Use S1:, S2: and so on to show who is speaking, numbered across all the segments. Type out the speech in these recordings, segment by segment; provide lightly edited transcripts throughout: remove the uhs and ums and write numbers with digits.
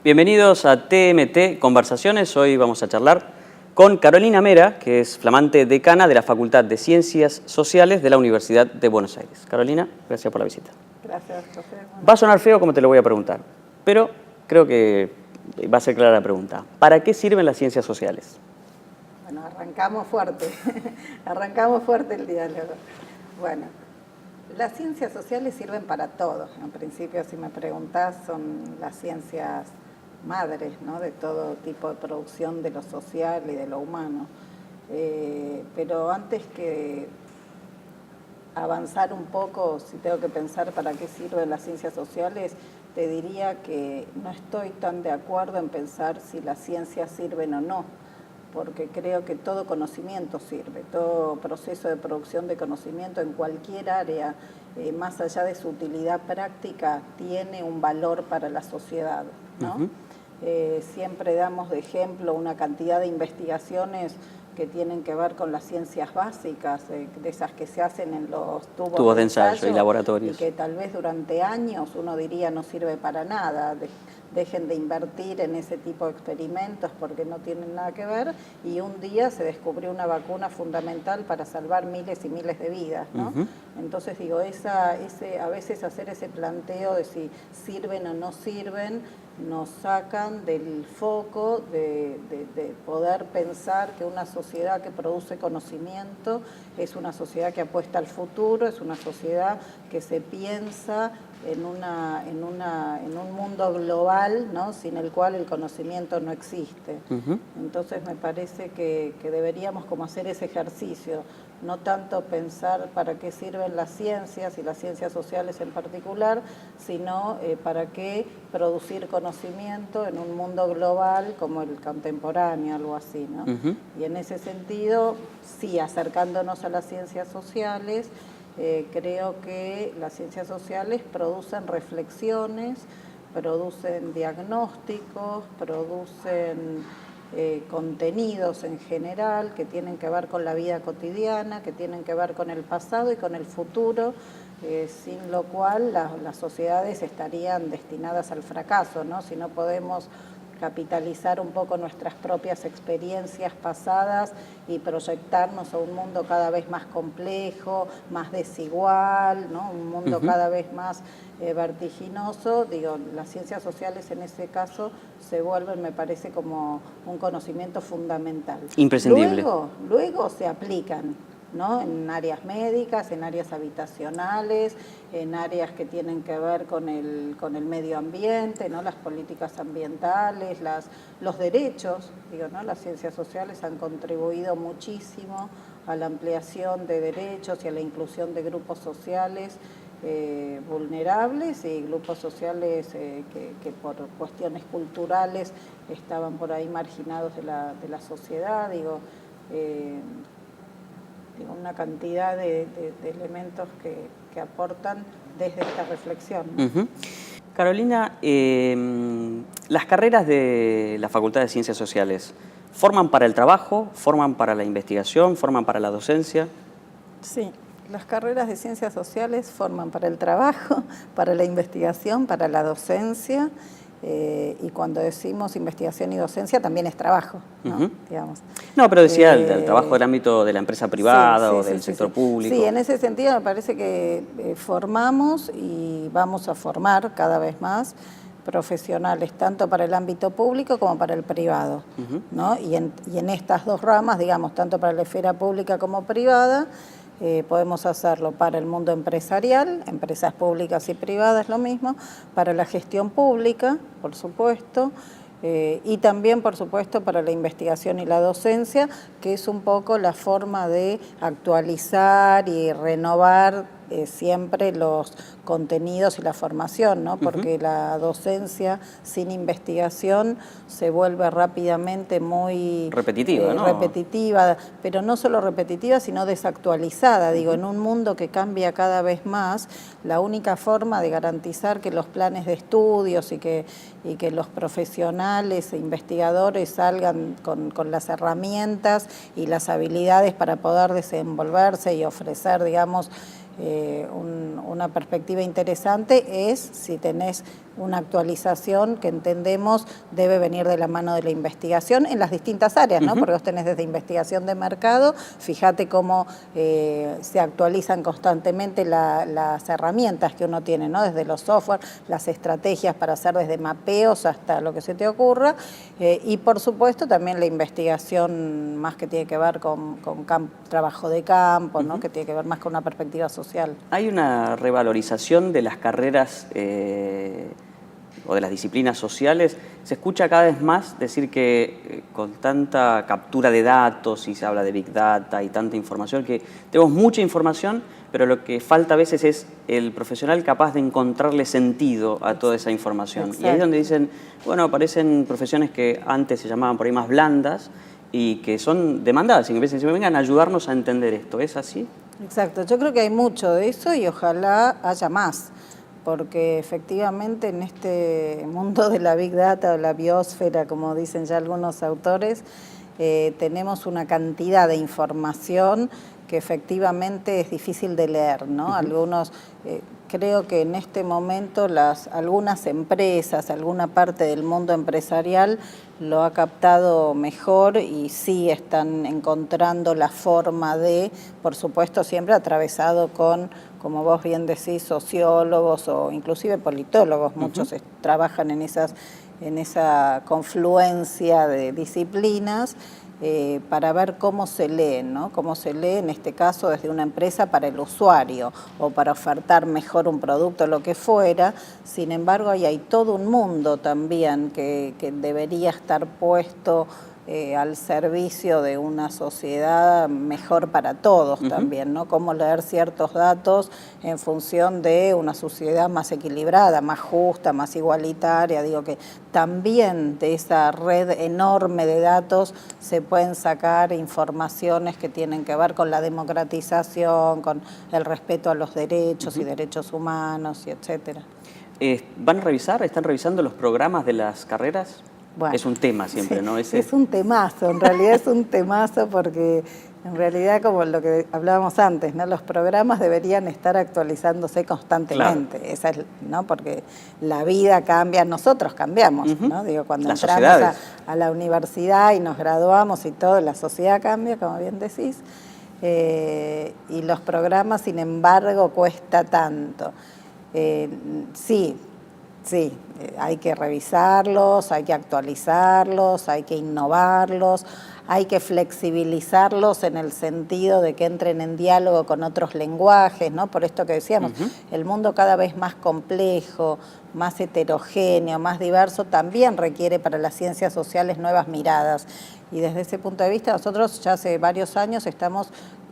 S1: Bienvenidos a TMT Conversaciones. Hoy vamos a charlar con Carolina Mera, que es flamante decana de la Facultad de Ciencias Sociales de la Universidad de Buenos Aires. Carolina, gracias por la visita.
S2: Gracias, José.
S1: Va a sonar feo como te lo voy a preguntar, pero creo que va a ser clara la pregunta. ¿Para qué sirven las ciencias sociales?
S2: Bueno, arrancamos fuerte. Arrancamos fuerte el diálogo. Bueno, las ciencias sociales sirven para todo. En principio, si me preguntás, son las ciencias madres, ¿no?, de todo tipo de producción de lo social y de lo humano. Pero antes que avanzar un poco, si tengo que pensar para qué sirven las ciencias sociales, te diría que no estoy tan de acuerdo en pensar si las ciencias sirven o no, porque creo que todo conocimiento sirve, todo proceso de producción de conocimiento en cualquier área, más allá de su utilidad práctica, tiene un valor para la sociedad, ¿no? Siempre damos de ejemplo una cantidad de investigaciones que tienen que ver con las ciencias básicas, de esas que se hacen en los tubos de ensayo
S1: y laboratorios.
S2: Y que tal vez durante años uno diría no sirve para nada, dejen de invertir en ese tipo de experimentos porque no tienen nada que ver, y un día se descubrió una vacuna fundamental para salvar miles y miles de vidas, ¿no? Entonces digo, a veces hacer ese planteo de si sirven o no sirven, nos sacan del foco de poder pensar que una sociedad que produce conocimiento es una sociedad que apuesta al futuro, es una sociedad que se piensa en un mundo global, ¿no?, sin el cual el conocimiento no existe. Entonces me parece que deberíamos como hacer ese ejercicio, no tanto pensar para qué sirven las ciencias y las ciencias sociales en particular, sino para qué producir conocimiento en un mundo global como el contemporáneo, algo así, ¿no? Y en ese sentido, sí, acercándonos a las ciencias sociales, creo que las ciencias sociales producen reflexiones, producen diagnósticos, producen contenidos en general que tienen que ver con la vida cotidiana, que tienen que ver con el pasado y con el futuro, sin lo cual las sociedades estarían destinadas al fracaso, ¿no? Si no podemos capitalizar un poco nuestras propias experiencias pasadas y proyectarnos a un mundo cada vez más complejo, más desigual, ¿no?, un mundo cada vez más vertiginoso, digo, las ciencias sociales en ese caso se vuelven, me parece, como un conocimiento fundamental.
S1: Imprescindible.
S2: Luego se aplican, ¿no?, en áreas médicas, en áreas habitacionales, en áreas que tienen que ver con el medio ambiente, ¿no?, las políticas ambientales, los derechos, digo, ¿no?, las ciencias sociales han contribuido muchísimo a la ampliación de derechos y a la inclusión de grupos sociales vulnerables y grupos sociales que por cuestiones culturales estaban por ahí marginados de la sociedad, digo, una cantidad de elementos que aportan desde esta reflexión, ¿no?
S1: Carolina, las carreras de la Facultad de Ciencias Sociales, ¿forman para el trabajo, forman para la investigación, forman para la docencia?
S2: Sí, las carreras de ciencias sociales forman para el trabajo, para la investigación, para la docencia. Y cuando decimos investigación y docencia también es trabajo, ¿no? Digamos.
S1: No, pero decía el trabajo del ámbito de la empresa privada o del sector público.
S2: Sí, en ese sentido me parece que formamos y vamos a formar cada vez más profesionales, tanto para el ámbito público como para el privado, ¿no? Y en estas dos ramas, digamos, tanto para la esfera pública como privada, podemos hacerlo para el mundo empresarial, empresas públicas y privadas, lo mismo, para la gestión pública, por supuesto, y también, por supuesto, para la investigación y la docencia, que es un poco la forma de actualizar y renovar siempre los contenidos y la formación, ¿no? Porque la docencia sin investigación se vuelve rápidamente muy
S1: repetitiva, ¿no?
S2: Repetitiva, pero no solo repetitiva, sino desactualizada. Digo, en un mundo que cambia cada vez más, la única forma de garantizar que los planes de estudios y que los profesionales e investigadores salgan con las herramientas y las habilidades para poder desenvolverse y ofrecer, digamos, una perspectiva interesante es si tenés una actualización que entendemos debe venir de la mano de la investigación en las distintas áreas, ¿no? Porque vos tenés desde investigación de mercado, fíjate cómo se actualizan constantemente las herramientas que uno tiene, ¿no? Desde los software, las estrategias para hacer desde mapeos hasta lo que se te ocurra, y por supuesto también la investigación más que tiene que ver con trabajo de campo, ¿no? Que tiene que ver más con una perspectiva social.
S1: Hay una revalorización de las carreras o de las disciplinas sociales. Se escucha cada vez más decir que con tanta captura de datos y se habla de Big Data y tanta información, que tenemos mucha información, pero lo que falta a veces es el profesional capaz de encontrarle sentido a toda esa información. Exacto. Y ahí es donde dicen, bueno, aparecen profesiones que antes se llamaban por ahí más blandas y que son demandadas, y que dicen, vengan a ayudarnos a entender esto. ¿Es así?
S2: Exacto, yo creo que hay mucho de eso y ojalá haya más, porque efectivamente en este mundo de la Big Data o la biosfera, como dicen ya algunos autores, tenemos una cantidad de información que efectivamente es difícil de leer, ¿no? Algunos, creo que en este momento algunas empresas, alguna parte del mundo empresarial lo ha captado mejor y sí están encontrando la forma de, por supuesto siempre atravesado con, como vos bien decís, sociólogos o inclusive politólogos, muchos trabajan en esa confluencia de disciplinas, para ver cómo se lee, ¿no? Cómo se lee en este caso desde una empresa para el usuario o para ofertar mejor un producto, lo que fuera. Sin embargo, ahí hay todo un mundo también que debería estar puesto al servicio de una sociedad mejor para todos también, ¿no? Cómo leer ciertos datos en función de una sociedad más equilibrada, más justa, más igualitaria. Digo que también de esa red enorme de datos se pueden sacar informaciones que tienen que ver con la democratización, con el respeto a los derechos y derechos humanos, y etcétera.
S1: ¿Van a revisar, están revisando los programas de las carreras? Bueno, es un tema siempre, ¿no?
S2: Es un temazo, en realidad es un temazo porque en realidad como lo que hablábamos antes, ¿no? Los programas deberían estar actualizándose constantemente, claro. Esa es, ¿no? Porque la vida cambia, nosotros cambiamos, ¿no? Digo, cuando entramos a la universidad y nos graduamos y todo, la sociedad cambia, como bien decís, y los programas, sin embargo, cuesta tanto. Sí, hay que revisarlos, hay que actualizarlos, hay que innovarlos, hay que flexibilizarlos en el sentido de que entren en diálogo con otros lenguajes, ¿no? Por esto que decíamos, el mundo cada vez más complejo, más heterogéneo, más diverso, también requiere para las ciencias sociales nuevas miradas. Y desde ese punto de vista, nosotros ya hace varios años estamos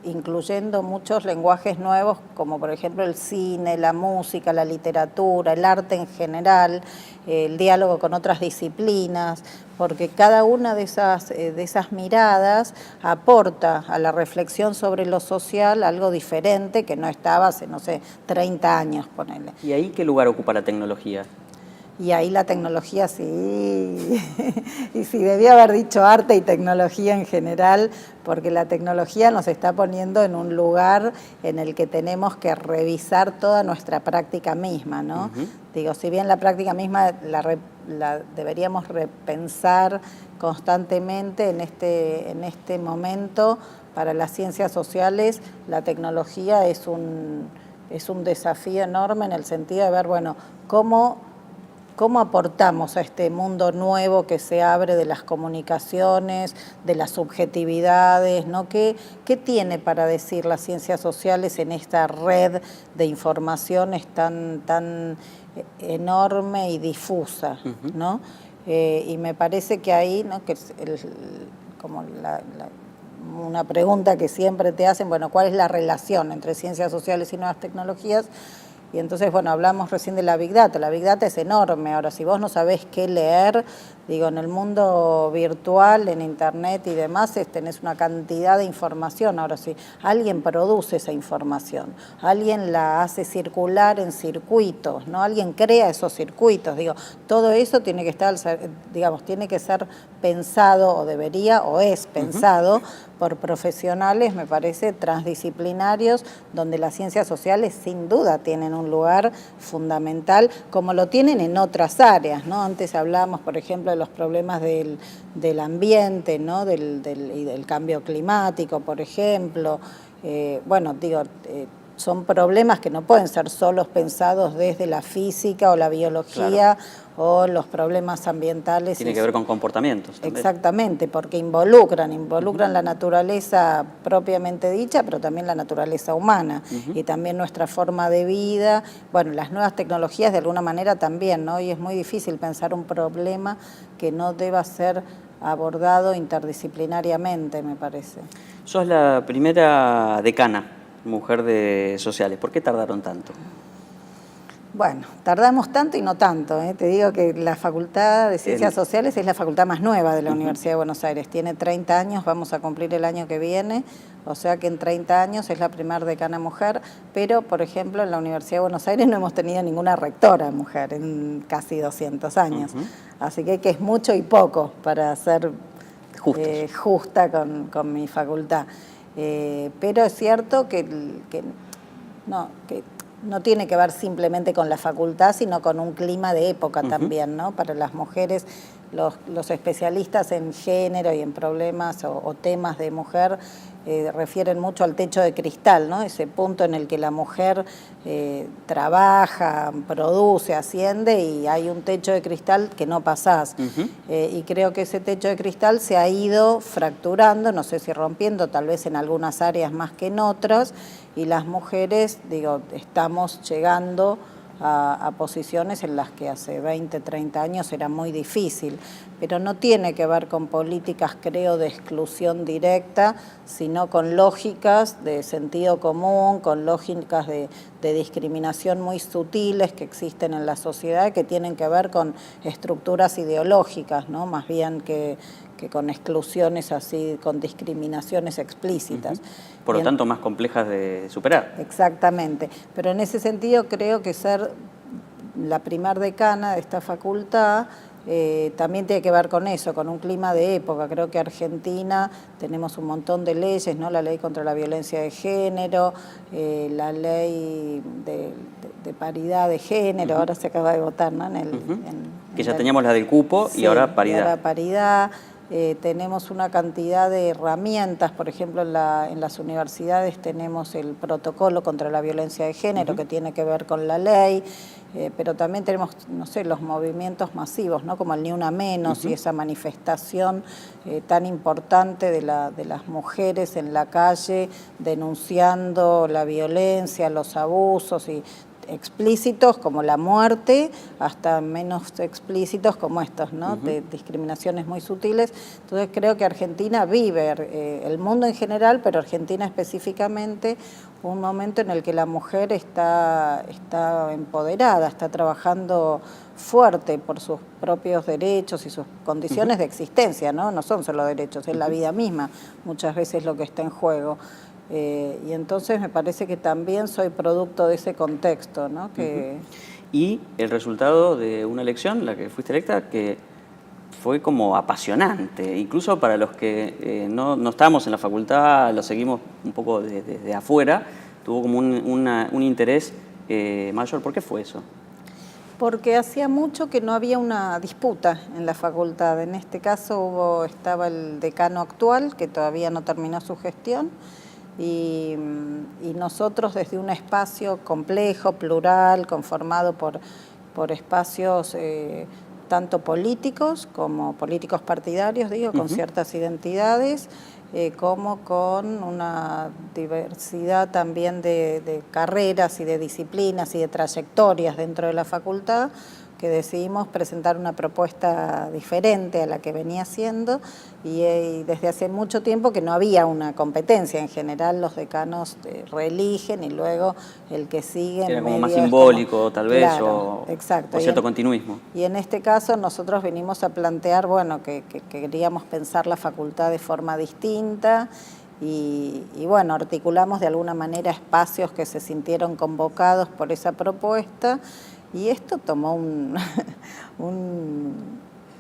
S2: incluyendo muchos lenguajes nuevos, como por ejemplo el cine, la música, la literatura, el arte en general, el diálogo con otras disciplinas, porque cada una de esas miradas aporta a la reflexión sobre lo social algo diferente que no estaba hace, no sé, 30 años, ponele.
S1: ¿Y ahí qué lugar ocupa la tecnología?
S2: Y ahí la tecnología sí, y sí, debía haber dicho arte y tecnología en general, porque la tecnología nos está poniendo en un lugar en el que tenemos que revisar toda nuestra práctica misma, ¿no? Digo, si bien la práctica misma la deberíamos repensar constantemente en este momento, para las ciencias sociales la tecnología es un desafío enorme en el sentido de ver, bueno, ¿cómo aportamos a este mundo nuevo que se abre de las comunicaciones, de las subjetividades, ¿no? ¿Qué tiene para decir las ciencias sociales en esta red de informaciones tan enorme y difusa, ¿no? Y me parece que ahí, ¿no? Que es una pregunta que siempre te hacen, bueno, ¿cuál es la relación entre ciencias sociales y nuevas tecnologías? Y entonces, bueno, hablamos recién de la Big Data. La Big Data es enorme. Ahora, si vos no sabés qué leer, digo, en el mundo virtual, en Internet y demás, tenés una cantidad de información. Ahora, si alguien produce esa información, alguien la hace circular en circuitos, ¿no? Alguien crea esos circuitos. Digo, todo eso tiene que estar, digamos, tiene que ser pensado, o debería, o es pensado, por profesionales, me parece, transdisciplinarios, donde las ciencias sociales sin duda tienen un lugar fundamental, como lo tienen en otras áreas, ¿no? Antes hablábamos, por ejemplo, de los problemas del ambiente, ¿no? Y del cambio climático, por ejemplo. Son problemas que no pueden ser solos pensados desde la física o la biología, claro, o los problemas ambientales.
S1: Tiene que ver con comportamientos también.
S2: Exactamente, porque involucran la naturaleza propiamente dicha, pero también la naturaleza humana, y también nuestra forma de vida. Bueno, las nuevas tecnologías de alguna manera también, ¿no? Y es muy difícil pensar un problema que no deba ser abordado interdisciplinariamente, me parece.
S1: Sos la primera decana mujer de sociales. ¿Por qué tardaron tanto?
S2: Bueno, tardamos tanto y no tanto, ¿eh? Te digo que la Facultad de Ciencias Sociales es la facultad más nueva de la Universidad de Buenos Aires. Tiene 30 años, vamos a cumplir el año que viene, o sea que en 30 años es la primera decana mujer, pero, por ejemplo, en la Universidad de Buenos Aires no hemos tenido ninguna rectora mujer en casi 200 años. Así que es mucho y poco para ser justa con mi facultad. Pero es cierto que no tiene que ver simplemente con la facultad, sino con un clima de época también, ¿no? Para las mujeres, los especialistas en género y en problemas o temas de mujer refieren mucho al techo de cristal, ¿no? Ese punto en el que la mujer trabaja, produce, asciende, y hay un techo de cristal que no pasás. Y creo que ese techo de cristal se ha ido fracturando, no sé si rompiendo, tal vez en algunas áreas más que en otras, y las mujeres, estamos llegando a posiciones en las que hace 20, 30 años era muy difícil, pero no tiene que ver con políticas, creo, de exclusión directa, sino con lógicas de sentido común, con lógicas de discriminación muy sutiles que existen en la sociedad, que tienen que ver con estructuras ideológicas, ¿no? Más bien que con exclusiones así, con discriminaciones explícitas.
S1: Por lo tanto, más complejas de superar.
S2: Exactamente, pero en ese sentido creo que ser la primer decana de esta facultad también tiene que ver con eso, con un clima de época. Creo que Argentina tenemos un montón de leyes, ¿no? La ley contra la violencia de género, la ley de paridad de género, ahora se acaba de votar, ¿no?
S1: Que ya teníamos la del cupo, sí, y ahora paridad.
S2: Y ahora paridad. Tenemos una cantidad de herramientas, por ejemplo, en las universidades tenemos el protocolo contra la violencia de género, que tiene que ver con la ley, pero también tenemos, no sé, los movimientos masivos, ¿no? Como el Ni Una Menos, y esa manifestación tan importante de las mujeres en la calle denunciando la violencia, los abusos, y explícitos como la muerte, hasta menos explícitos como estos, ¿no? De discriminaciones muy sutiles. Entonces creo que Argentina vive, el mundo en general, pero Argentina específicamente, un momento en el que la mujer está empoderada, está trabajando fuerte por sus propios derechos y sus condiciones de existencia, ¿no? No son solo derechos, es la vida misma, muchas veces lo que está en juego. Y entonces me parece que también soy producto de ese contexto, ¿no?
S1: Y el resultado de una elección, la que fuiste electa, que fue como apasionante, incluso para los que no estábamos en la facultad, lo seguimos un poco desde afuera, tuvo como un interés mayor. ¿Por qué fue eso?
S2: Porque hacía mucho que no había una disputa en la facultad. En este caso estaba el decano actual, que todavía no terminó su gestión, y nosotros desde un espacio complejo, plural, conformado por espacios tanto políticos como políticos partidarios, con ciertas identidades, como con una diversidad también de carreras y de disciplinas y de trayectorias dentro de la facultad, que decidimos presentar una propuesta diferente a la que venía haciendo, y desde hace mucho tiempo que no había una competencia. En general los decanos reeligen y luego el que sigue...
S1: Era como más simbólico, tal vez,
S2: claro, exacto,
S1: o cierto continuismo.
S2: Y en este caso nosotros venimos a plantear, bueno, que queríamos pensar la facultad de forma distinta, y bueno, articulamos de alguna manera espacios que se sintieron convocados por esa propuesta. Y esto tomó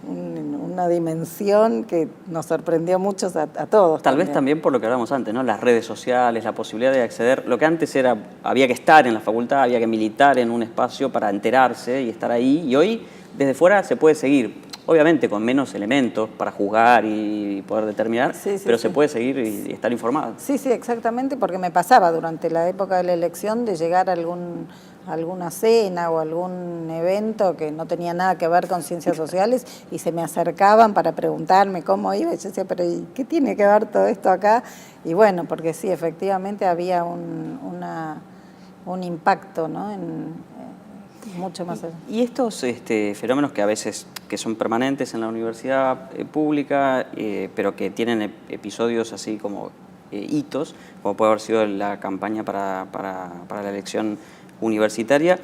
S2: una dimensión que nos sorprendió mucho a todos.
S1: Tal vez también por lo que hablamos antes, ¿no? Las redes sociales, la posibilidad de acceder. Lo que antes era, había que estar en la facultad, había que militar en un espacio para enterarse y estar ahí. Y hoy, desde fuera, se puede seguir. Obviamente con menos elementos para juzgar y poder determinar, pero se puede seguir y estar informado.
S2: Sí, sí, exactamente, porque me pasaba durante la época de la elección de llegar a alguna cena o algún evento que no tenía nada que ver con ciencias sociales y se me acercaban para preguntarme cómo iba y yo decía, pero ¿y qué tiene que ver todo esto acá? Y bueno, porque sí, efectivamente había un impacto, ¿no? Mucho más allá.
S1: Y estos fenómenos que a veces que son permanentes en la universidad pública, pero que tienen episodios así como hitos, como puede haber sido la campaña para la elección universitaria,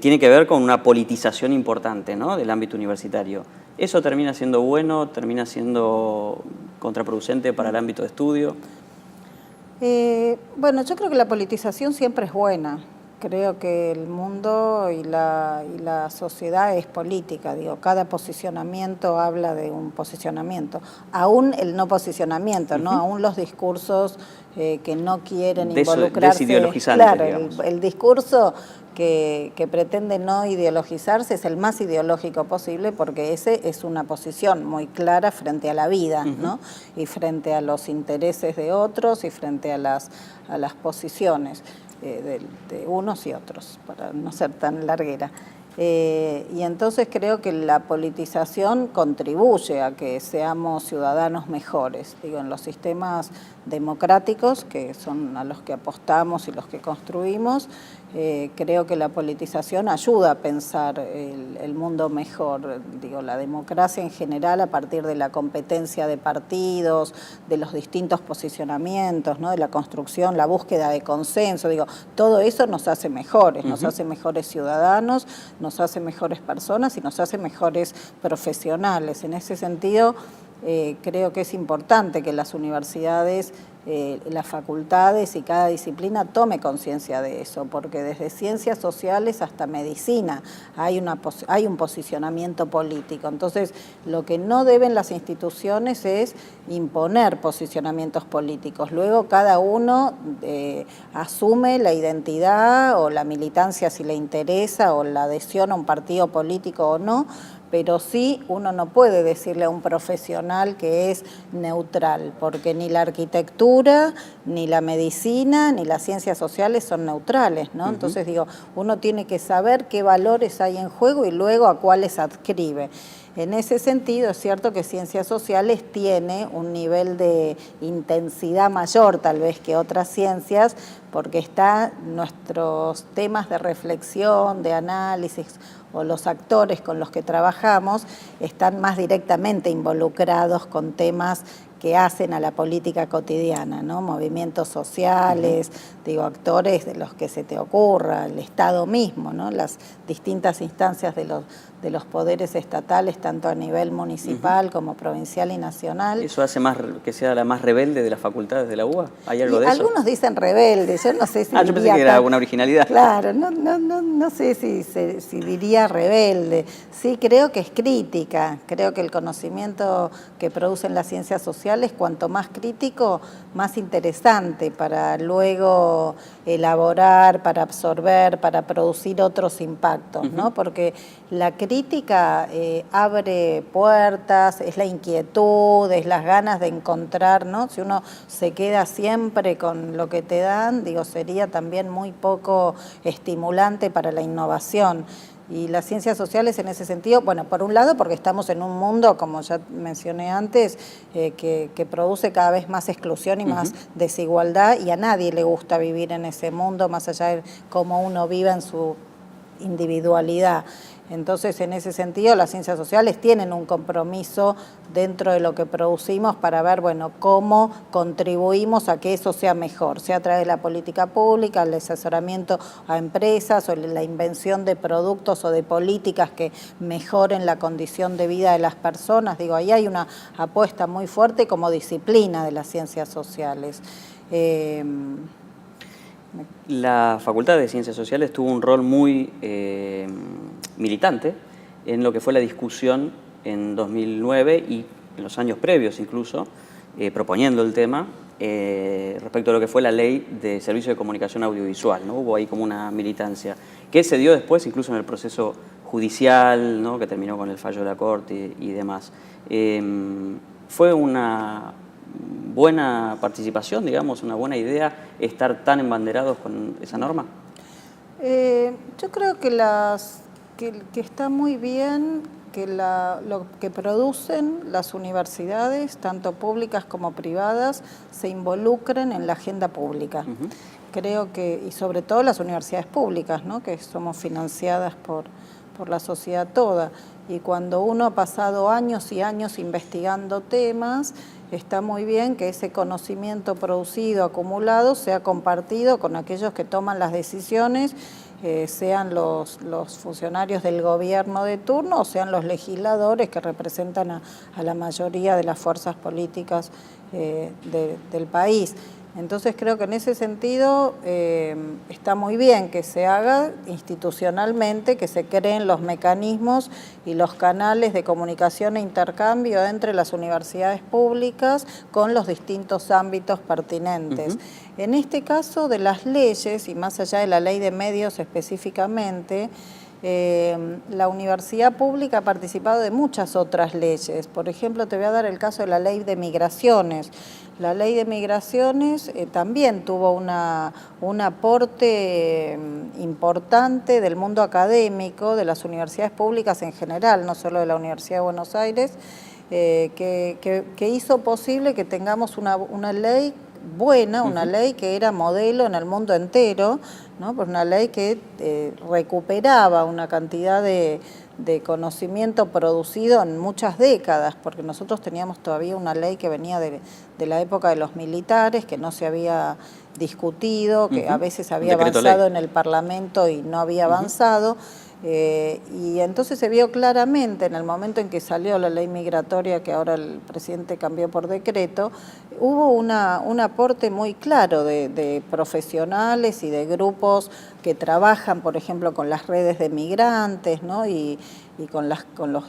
S1: tiene que ver con una politización importante, ¿no? Del ámbito universitario. ¿Eso termina siendo bueno, termina siendo contraproducente para el ámbito de estudio?
S2: Bueno, yo creo que la politización siempre es buena. Creo que el mundo y la sociedad es política, digo, cada posicionamiento habla de un posicionamiento, aún el no posicionamiento, ¿no? Aún los discursos que no quieren involucrarse.
S1: Desideologizantes,
S2: claro,
S1: digamos.
S2: el discurso que pretende no ideologizarse es el más ideológico posible porque ese es una posición muy clara frente a la vida, ¿no? Y frente a los intereses de otros y frente a las posiciones. De unos y otros, para no ser tan larguera. Y entonces creo que la politización contribuye a que seamos ciudadanos mejores. Digo, en los sistemas democráticos, que son a los que apostamos y los que construimos, creo que la politización ayuda a pensar el mundo mejor. Digo, la democracia en general, a partir de la competencia de partidos, de los distintos posicionamientos, ¿no? De la construcción, la búsqueda de consenso, digo, todo eso nos hace mejores, nos hace mejores ciudadanos, nos hace mejores personas y nos hace mejores profesionales. En ese sentido, creo que es importante que las universidades, las facultades y cada disciplina tome conciencia de eso, porque desde ciencias sociales hasta medicina hay un posicionamiento político. Entonces, lo que no deben las instituciones es imponer posicionamientos políticos. Luego cada uno asume la identidad o la militancia si le interesa o la adhesión a un partido político o no, pero sí uno no puede decirle a un profesional que es neutral, porque ni la arquitectura, ni la medicina, ni las ciencias sociales son neutrales, ¿no? Entonces digo, uno tiene que saber qué valores hay en juego y luego a cuáles adscribe. En ese sentido, es cierto que ciencias sociales tiene un nivel de intensidad mayor tal vez que otras ciencias, porque están nuestros temas de reflexión, de análisis, o los actores con los que trabajamos están más directamente involucrados con temas que hacen a la política cotidiana, ¿no? Movimientos sociales, digo, actores de los que se te ocurra, el Estado mismo, ¿no? Las distintas instancias de los poderes estatales, tanto a nivel municipal como provincial y nacional.
S1: ¿Eso hace más que sea la más rebelde de las facultades de la UBA? ¿Hay algo de eso?
S2: Algunos dicen rebelde, yo no sé si
S1: yo pensé que era una originalidad.
S2: Claro, no sé si diría rebelde. Sí, creo que es crítica. Creo que el conocimiento que producen las ciencias sociales, cuanto más crítico, más interesante para luego elaborar, para absorber, para producir otros impactos, ¿no? Porque la crítica abre puertas, es la inquietud, es las ganas de encontrar, ¿no? Si uno se queda siempre con lo que te dan, digo, sería también muy poco estimulante para la innovación. Y las ciencias sociales en ese sentido, bueno, por un lado porque estamos en un mundo, como ya mencioné antes, que produce cada vez más exclusión y más desigualdad, y a nadie le gusta vivir en ese mundo, más allá de cómo uno vive en su individualidad. Entonces, en ese sentido, las ciencias sociales tienen un compromiso dentro de lo que producimos para ver, bueno, cómo contribuimos a que eso sea mejor, sea a través de la política pública, el asesoramiento a empresas o la invención de productos o de políticas que mejoren la condición de vida de las personas. Digo, ahí hay una apuesta muy fuerte como disciplina de las ciencias sociales.
S1: La Facultad de Ciencias Sociales tuvo un rol muy militante en lo que fue la discusión en 2009 y en los años previos incluso, proponiendo el tema respecto a lo que fue la ley de servicio de comunicación audiovisual, ¿no? Hubo ahí como una militancia que se dio después incluso en el proceso judicial, ¿no? Que terminó con el fallo de la Corte y demás. Fue una buena participación, digamos, una buena idea estar tan embanderados con esa norma.
S2: Yo creo que está muy bien que lo que producen las universidades, tanto públicas como privadas, se involucren en la agenda pública. Creo que, y sobre todo las universidades públicas, ¿no? Que somos financiadas por la sociedad toda. Y cuando uno ha pasado años y años investigando temas, está muy bien que ese conocimiento producido, acumulado, sea compartido con aquellos que toman las decisiones, sean los funcionarios del gobierno de turno o sean los legisladores que representan a la mayoría de las fuerzas políticas del país. Entonces creo que en ese sentido está muy bien que se haga institucionalmente, que se creen los mecanismos y los canales de comunicación e intercambio entre las universidades públicas con los distintos ámbitos pertinentes. En este caso de las leyes, y más allá de la ley de medios específicamente, la universidad pública ha participado de muchas otras leyes. Por ejemplo, te voy a dar el caso de la ley de migraciones. La ley de migraciones también tuvo un aporte importante del mundo académico, de las universidades públicas en general, no solo de la Universidad de Buenos Aires, que hizo posible que tengamos una ley buena, una ley que era modelo en el mundo entero, ¿no? Pues una ley que recuperaba una cantidad de conocimiento producido en muchas décadas, porque nosotros teníamos todavía una ley que venía de la época de los militares, que no se había discutido, que a veces había avanzado en el Parlamento y no había avanzado. Y entonces se vio claramente en el momento en que salió la ley migratoria, que ahora el presidente cambió por decreto, hubo un aporte muy claro de profesionales y de grupos que trabajan, por ejemplo, con las redes de migrantes, ¿no? y con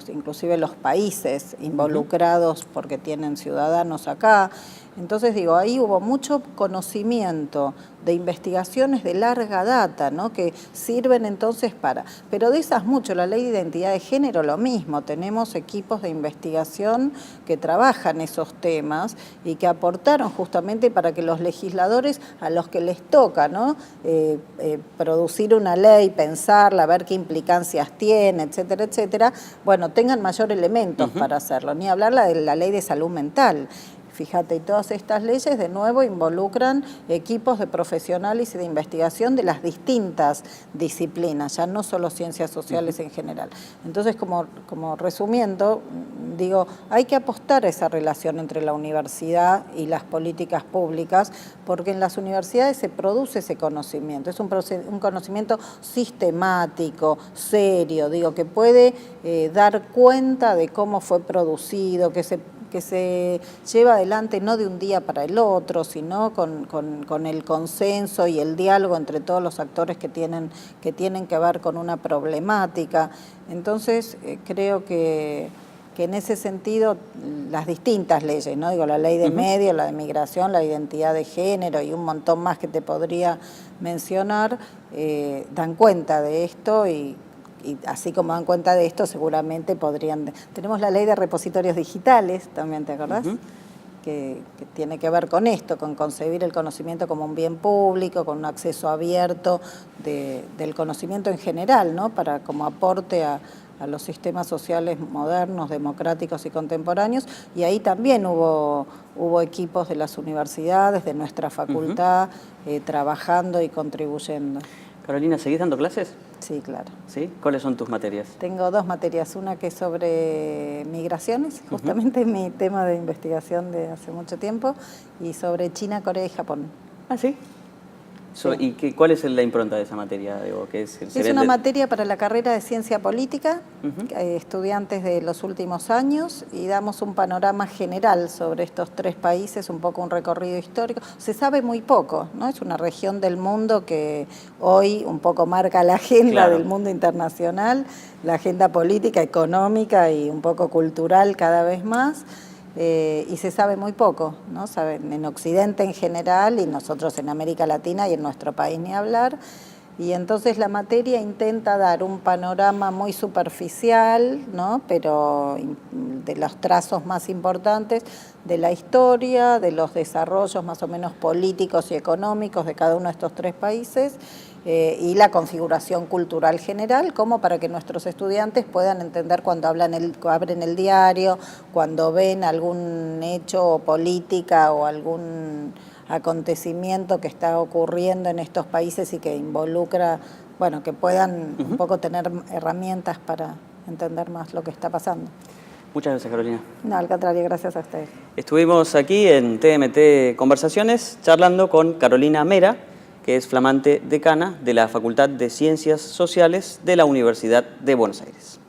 S2: inclusive los países involucrados porque tienen ciudadanos acá. Entonces digo, ahí hubo mucho conocimiento de investigaciones de larga data, ¿no? Que sirven entonces pero de esas mucho, la ley de identidad de género lo mismo, tenemos equipos de investigación que trabajan esos temas y que aportaron justamente para que los legisladores a los que les toca, ¿no? Producir una ley, pensarla, ver qué implicancias tiene, etcétera, etcétera, bueno, tengan mayor elementos para hacerlo, ni hablar de la ley de salud mental. Fíjate, y todas estas leyes de nuevo involucran equipos de profesionales y de investigación de las distintas disciplinas, ya no solo ciencias sociales en general. Entonces, como resumiendo, digo, hay que apostar a esa relación entre la universidad y las políticas públicas, porque en las universidades se produce ese conocimiento, es un conocimiento sistemático, serio, digo, que puede dar cuenta de cómo fue producido, que se lleva adelante no de un día para el otro, sino con el consenso y el diálogo entre todos los actores que tienen que ver con una problemática. Entonces, creo que en ese sentido las distintas leyes, ¿no? Digo, la ley de medios, la de migración, la de identidad de género y un montón más que te podría mencionar, dan cuenta de esto y así como dan cuenta de esto, seguramente podrían... Tenemos la ley de repositorios digitales, también, ¿te acordás? Que tiene que ver con esto, con concebir el conocimiento como un bien público, con un acceso abierto del conocimiento en general, ¿no? Como aporte a los sistemas sociales modernos, democráticos y contemporáneos, y ahí también hubo equipos de las universidades, de nuestra facultad, trabajando y contribuyendo.
S1: Carolina, ¿seguís dando clases?
S2: Sí, claro.
S1: ¿Sí? ¿Cuáles son tus materias?
S2: Tengo dos materias, una que es sobre migraciones, justamente mi tema de investigación de hace mucho tiempo, y sobre China, Corea y Japón.
S1: Ah, ¿sí? ¿Y cuál es la impronta de esa materia? Digo,
S2: es una materia para la carrera de Ciencia Política, estudiantes de los últimos años, y damos un panorama general sobre estos 3 países, un poco un recorrido histórico. Se sabe muy poco, ¿no? Es una región del mundo que hoy un poco marca la agenda del mundo internacional, la agenda política, económica y un poco cultural cada vez más. Y se sabe muy poco, ¿no? Saben en Occidente en general y nosotros en América Latina y en nuestro país ni hablar. Y entonces la materia intenta dar un panorama muy superficial, ¿no? Pero de los trazos más importantes de la historia, de los desarrollos más o menos políticos y económicos de cada uno de estos 3 países, y la configuración cultural general, como para que nuestros estudiantes puedan entender cuando abren el diario, cuando ven algún hecho o política o algún acontecimiento que está ocurriendo en estos países y que involucra, bueno, que puedan un poco tener herramientas para entender más lo que está pasando.
S1: Muchas gracias, Carolina.
S2: No, al contrario, gracias a ustedes.
S1: Estuvimos aquí en TMT Conversaciones charlando con Carolina Mera, que es flamante decana de la Facultad de Ciencias Sociales de la Universidad de Buenos Aires.